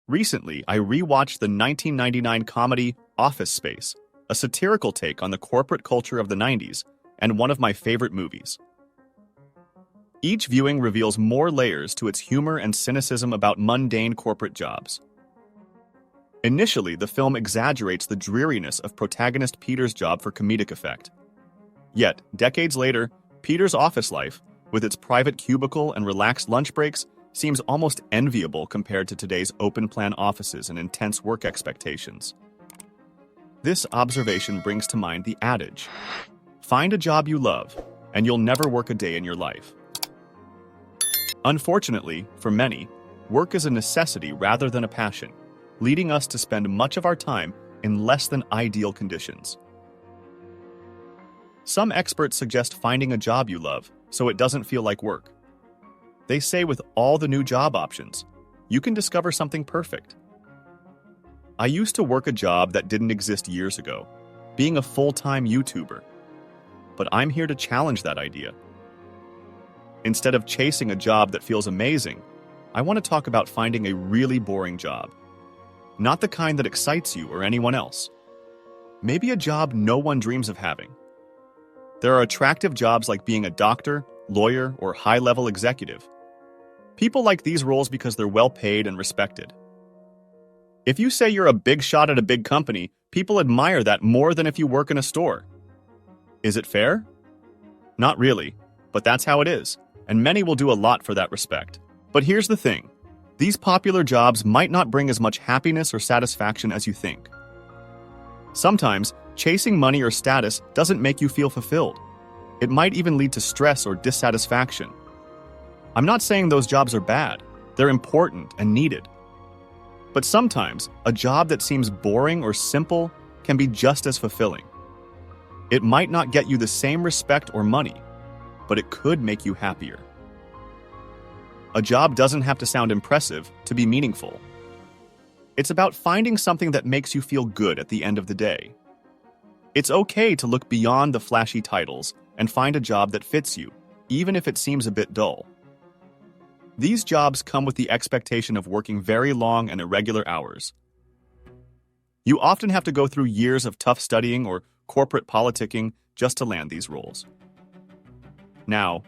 Recently, I rewatched the 1999 comedy Office Space, a satirical take on the corporate culture of the 90s, and one of my favorite movies. Each viewing reveals more layers to its humor and cynicism about mundane corporate jobs. Initially, the film exaggerates the dreariness of protagonist Peter's job for comedic effect. Yet, decades later, Peter's office life, with its private cubicle and relaxed lunch breaks, seems almost enviable compared to today's open-plan offices and intense work expectations. This observation brings to mind the adage, "Find a job you love, and you'll never work a day in your life." Unfortunately, for many, work is a necessity rather than a passion, leading us to spend much of our time in less than ideal conditions. Some experts suggest finding a job you love so it doesn't feel like work. They say with all the new job options, you can discover something perfect. I used to work a job that didn't exist years ago, being a full-time YouTuber. But I'm here to challenge that idea. Instead of chasing a job that feels amazing, I want to talk about finding a really boring job. Not the kind that excites you or anyone else. Maybe a job no one dreams of having. There are attractive jobs like being a doctor, lawyer, or high-level executive. People like these roles because they're well-paid and respected. If you say you're a big shot at a big company, people admire that more than if you work in a store. Is it fair? Not really, but that's how it is, and many will do a lot for that respect. But here's the thing. These popular jobs might not bring as much happiness or satisfaction as you think. Sometimes, chasing money or status doesn't make you feel fulfilled. It might even lead to stress or dissatisfaction. I'm not saying those jobs are bad. They're important and needed. But sometimes, a job that seems boring or simple can be just as fulfilling. It might not get you the same respect or money, but it could make you happier. A job doesn't have to sound impressive to be meaningful. It's about finding something that makes you feel good at the end of the day. It's okay to look beyond the flashy titles and find a job that fits you, even if it seems a bit dull. These jobs come with the expectation of working very long and irregular hours. You often have to go through years of tough studying or corporate politicking just to land these roles. Now,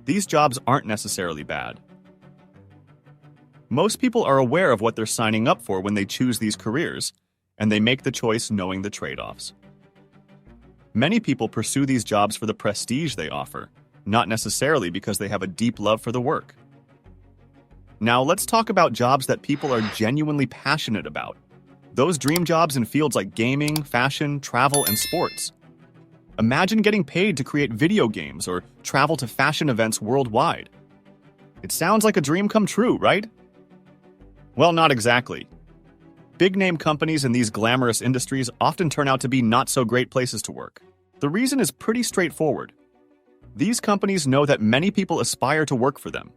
these jobs aren't necessarily bad. Most people are aware of what they're signing up for when they choose these careers, and they make the choice knowing the trade-offs. Many people pursue these jobs for the prestige they offer, not necessarily because they have a deep love for the work. Now, let's talk about jobs that people are genuinely passionate about. Those dream jobs in fields like gaming, fashion, travel, and sports. Imagine getting paid to create video games or travel to fashion events worldwide. It sounds like a dream come true, right? Well, not exactly. Big-name companies in these glamorous industries often turn out to be not-so-great places to work. The reason is pretty straightforward. These companies know that many people aspire to work for them.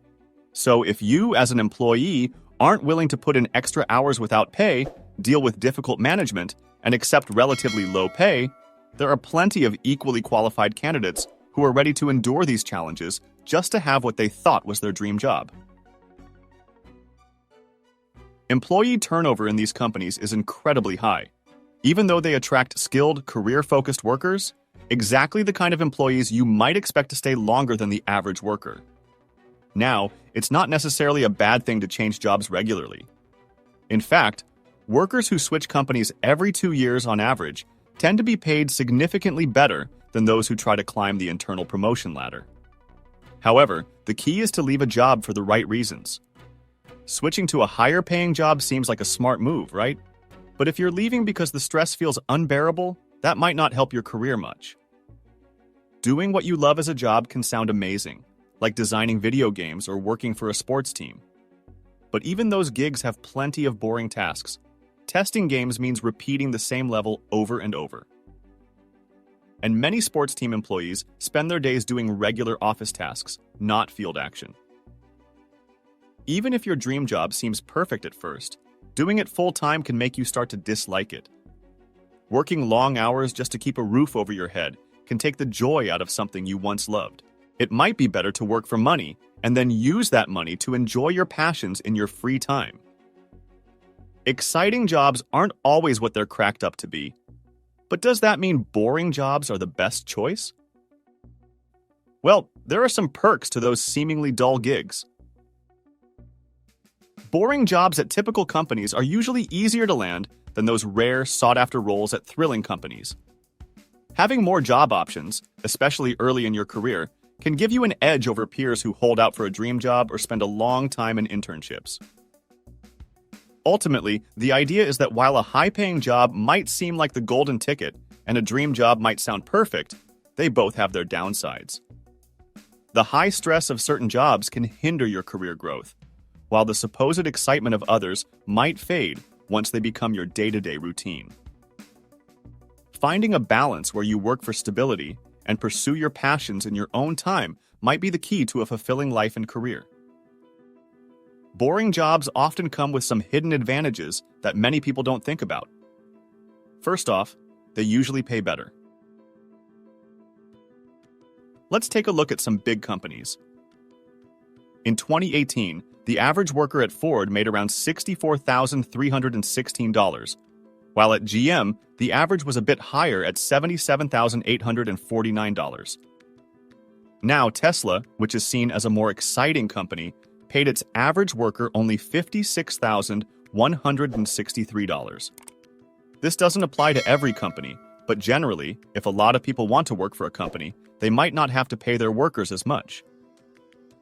So if you, as an employee, aren't willing to put in extra hours without pay, deal with difficult management, and accept relatively low pay, there are plenty of equally qualified candidates who are ready to endure these challenges just to have what they thought was their dream job. Employee turnover in these companies is incredibly high. Even though they attract skilled, career-focused workers, exactly the kind of employees you might expect to stay longer than the average worker. Now, it's not necessarily a bad thing to change jobs regularly. In fact, workers who switch companies every 2 years on average tend to be paid significantly better than those who try to climb the internal promotion ladder. However, the key is to leave a job for the right reasons. Switching to a higher-paying job seems like a smart move, right? But if you're leaving because the stress feels unbearable, that might not help your career much. Doing what you love as a job can sound amazing, like designing video games or working for a sports team. But even those gigs have plenty of boring tasks. Testing games means repeating the same level over and over. And many sports team employees spend their days doing regular office tasks, not field action. Even if your dream job seems perfect at first, doing it full-time can make you start to dislike it. Working long hours just to keep a roof over your head can take the joy out of something you once loved. It might be better to work for money and then use that money to enjoy your passions in your free time. Exciting jobs aren't always what they're cracked up to be. But does that mean boring jobs are the best choice? Well, there are some perks to those seemingly dull gigs. Boring jobs at typical companies are usually easier to land than those rare, sought-after roles at thrilling companies. Having more job options, especially early in your career, can give you an edge over peers who hold out for a dream job or spend a long time in internships. Ultimately, the idea is that while a high-paying job might seem like the golden ticket and a dream job might sound perfect, they both have their downsides. The high stress of certain jobs can hinder your career growth, while the supposed excitement of others might fade once they become your day-to-day routine. Finding a balance where you work for stability and pursue your passions in your own time might be the key to a fulfilling life and career. Boring jobs often come with some hidden advantages that many people don't think about. First off, they usually pay better. Let's take a look at some big companies. In 2018, the average worker at Ford made around $64,316, while at GM, the average was a bit higher at $77,849. Now, Tesla, which is seen as a more exciting company, paid its average worker only $56,163. This doesn't apply to every company, but generally, if a lot of people want to work for a company, they might not have to pay their workers as much.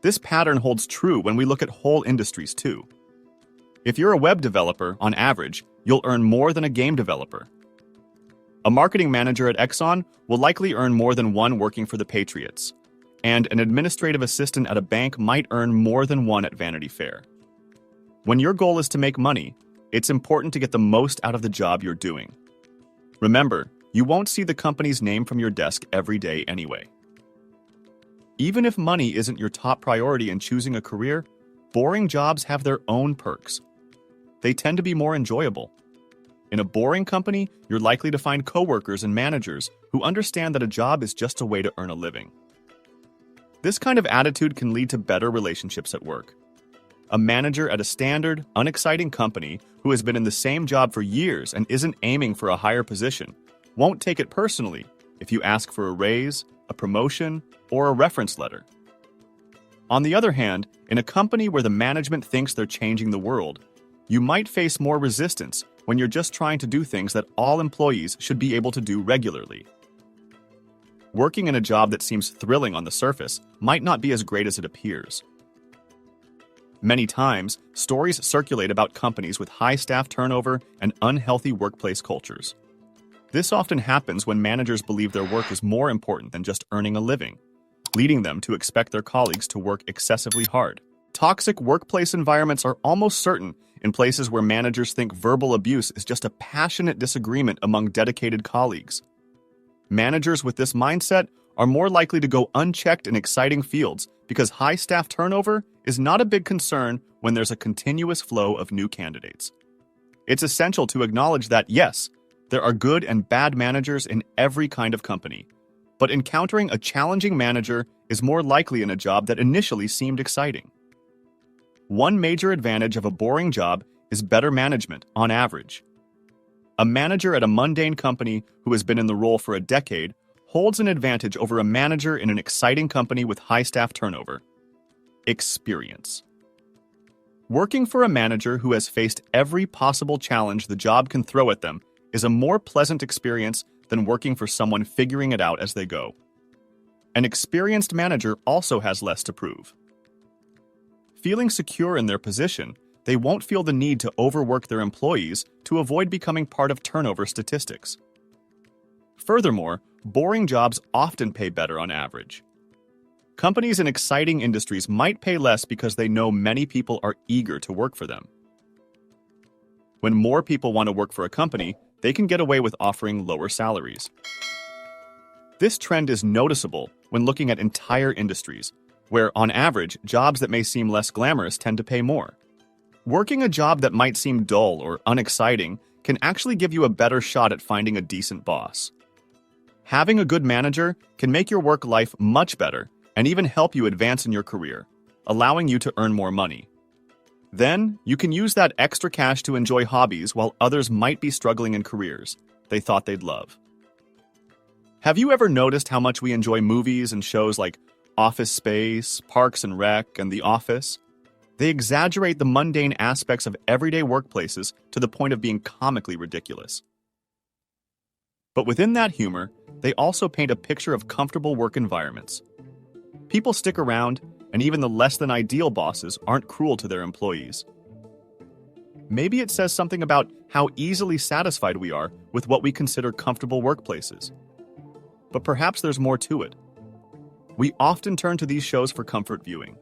This pattern holds true when we look at whole industries too. If you're a web developer, on average, you'll earn more than a game developer. A marketing manager at Exxon will likely earn more than one working for the Patriots, and an administrative assistant at a bank might earn more than one at Vanity Fair. When your goal is to make money, it's important to get the most out of the job you're doing. Remember, you won't see the company's name from your desk every day anyway. Even if money isn't your top priority in choosing a career, boring jobs have their own perks. They tend to be more enjoyable. In a boring company, you're likely to find coworkers and managers who understand that a job is just a way to earn a living. This kind of attitude can lead to better relationships at work. A manager at a standard, unexciting company who has been in the same job for years and isn't aiming for a higher position won't take it personally if you ask for a raise, a promotion, or a reference letter. On the other hand, in a company where the management thinks they're changing the world, you might face more resistance when you're just trying to do things that all employees should be able to do regularly. Working in a job that seems thrilling on the surface might not be as great as it appears. Many times, stories circulate about companies with high staff turnover and unhealthy workplace cultures. This often happens when managers believe their work is more important than just earning a living, leading them to expect their colleagues to work excessively hard. Toxic workplace environments are almost certain in places where managers think verbal abuse is just a passionate disagreement among dedicated colleagues. Managers with this mindset are more likely to go unchecked in exciting fields because high staff turnover is not a big concern when there's a continuous flow of new candidates. It's essential to acknowledge that, yes, there are good and bad managers in every kind of company, but encountering a challenging manager is more likely in a job that initially seemed exciting. One major advantage of a boring job is better management, on average. A manager at a mundane company who has been in the role for a decade holds an advantage over a manager in an exciting company with high staff turnover. Experience. Working for a manager who has faced every possible challenge the job can throw at them is a more pleasant experience than working for someone figuring it out as they go. An experienced manager also has less to prove. Feeling secure in their position, they won't feel the need to overwork their employees to avoid becoming part of turnover statistics. Furthermore, boring jobs often pay better on average. Companies in exciting industries might pay less because they know many people are eager to work for them. When more people want to work for a company, they can get away with offering lower salaries. This trend is noticeable when looking at entire industries, where, on average, jobs that may seem less glamorous tend to pay more. Working a job that might seem dull or unexciting can actually give you a better shot at finding a decent boss. Having a good manager can make your work life much better and even help you advance in your career, allowing you to earn more money. Then, you can use that extra cash to enjoy hobbies while others might be struggling in careers they thought they'd love. Have you ever noticed how much we enjoy movies and shows like Office Space, Parks and Rec, and The Office? They exaggerate the mundane aspects of everyday workplaces to the point of being comically ridiculous. But within that humor, they also paint a picture of comfortable work environments. People stick around, and even the less-than-ideal bosses aren't cruel to their employees. Maybe it says something about how easily satisfied we are with what we consider comfortable workplaces. But perhaps there's more to it. We often turn to these shows for comfort viewing.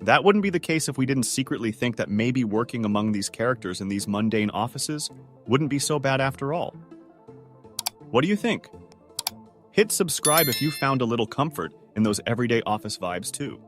That wouldn't be the case if we didn't secretly think that maybe working among these characters in these mundane offices wouldn't be so bad after all. What do you think? Hit subscribe if you found a little comfort in those everyday office vibes too.